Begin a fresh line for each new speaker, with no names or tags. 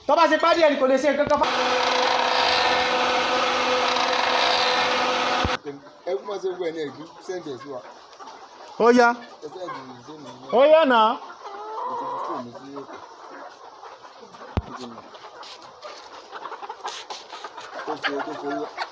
tó bá ṣe pàdé ẹni kò lè ṣe nǹkan kan fún.
ẹ kú máa ṣe gbọ́ ẹni ẹ̀jú sẹ́ńdẹ̀ sí wa.
Ó yá. Ó yá náà.
Ó fi